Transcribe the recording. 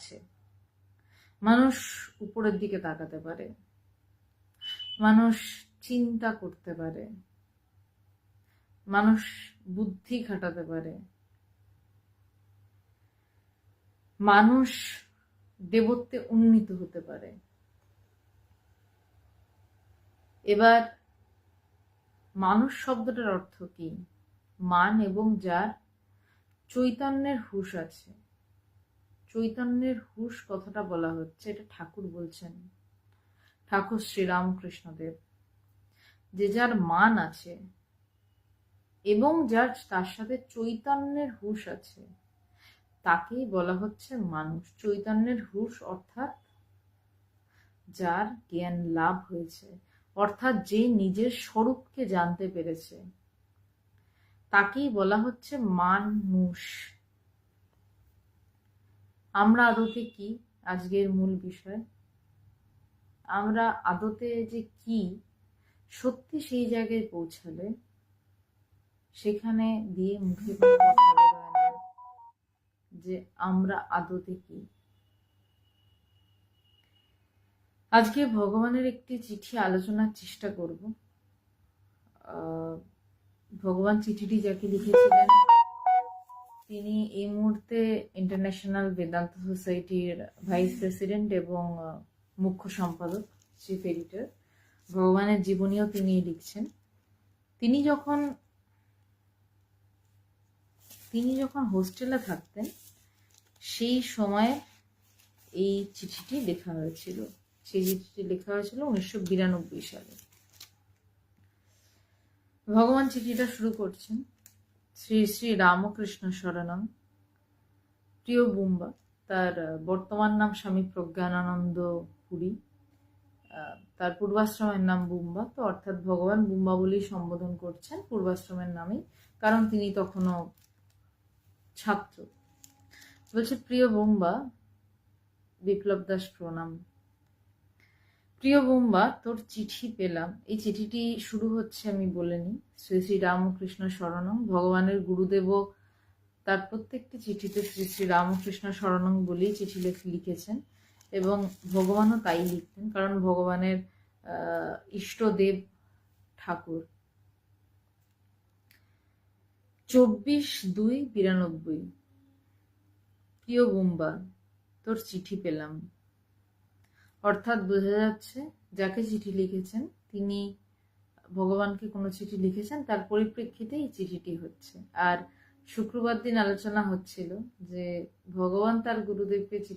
আছে। মানুষ উপরের দিকে তাকাতে পারে, মানুষ চিন্তা করতে পারে, মানুষ বুদ্ধি খাটাতে পারে, মানুষ দেবত্বে উন্নীত হতে পারে। এবার মানুষ শব্দটার অর্থ কি? মান এবং যার চৈতন্যের হুঁশ আছে। চৈতন্যের হুঁশ কথাটা বলা হচ্ছে, এটা ঠাকুর বলছেন, ঠাকুর শ্রীরামকৃষ্ণদেব, যে যার মান আছে এবং যার তার সাথে চৈতন্যের হুঁশ আছে তাকেই বলা হচ্ছে মানুষ। চৈতন্যের হুঁশ অর্থাৎ যার জ্ঞান লাভ হয়েছে, অর্থাৎ যে নিজের স্বরূপকে জানতে পেরেছে, তাকেই বলা হচ্ছে মানুষ। আমরা আদতে কি? আজকের মূল বিষয়, আমরা আদতে যে কি সত্যি সেই জায়গায় পৌঁছালে সেখানে দিয়ে মুখে কোনো কথা বেরোয় না যে আমরা আদতে কি। আজকে ভগবানের একটি চিঠি আলোচনার চেষ্টা করব। ভগবান চিঠিটি যাকে লিখেছিলেন তিনি এই মুহূর্তে ইন্টারন্যাশনাল বেদান্ত সোসাইটির ভাইস প্রেসিডেন্ট এবং মুখ্য সম্পাদক, চিফ এডিটর। ভগবানের জীবনীও তিনি লিখছেন। তিনি যখন হোস্টেলে থাকতেন সেই সময় এই চিঠিটি লেখা হয়েছিল। সেই চিঠিটি লেখা হয়েছিল 1992 সালে। ভগবান চিঠিটা শুরু করছেন, শ্রী শ্রী রামকৃষ্ণ শরণং, প্রিয় বুম্বা। তার বর্তমান নাম স্বামী প্রজ্ঞানানন্দ পুরী, তার পূর্বাশ্রমের নাম বুম্বা। তো অর্থাৎ ভগবান বুম্বা বলেই সম্বোধন করছেন পূর্বাশ্রমের নামেই, কারণ তিনি তখনও ছাত্র। বলছে, প্রিয় বুম্বা, বিপ্লব দাস প্রণাম। প্রিয় বুম্বা, তোর চিঠি পেলাম। এই চিঠিটি শুরু হচ্ছে, আমি বলে নিই, শ্রী শ্রী রামকৃষ্ণ শরণং। ভগবানের গুরুদেবও তার প্রত্যেকটি চিঠিতে শ্রী শ্রী রামকৃষ্ণ শরণং বলেই চিঠি লিখেছেন, এবং ভগবানও তাই লিখতেন, কারণ ভগবানের ইষ্টদেব ঠাকুর। 24/2/92। প্রিয় বুম্বা, তোর চিঠি পেলাম। অর্থাৎ বোঝা যাচ্ছে যাকে চিঠি লিখেছেন তিনি ভগবানকে কোনো চিঠি লিখেছেন, তার পরিপ্রেক্ষিতে এই চিঠিটি হচ্ছে। আর শুক্রবার দিন আলোচনা হচ্ছিল যে ভগবান তার গুরুদেবকে চিঠি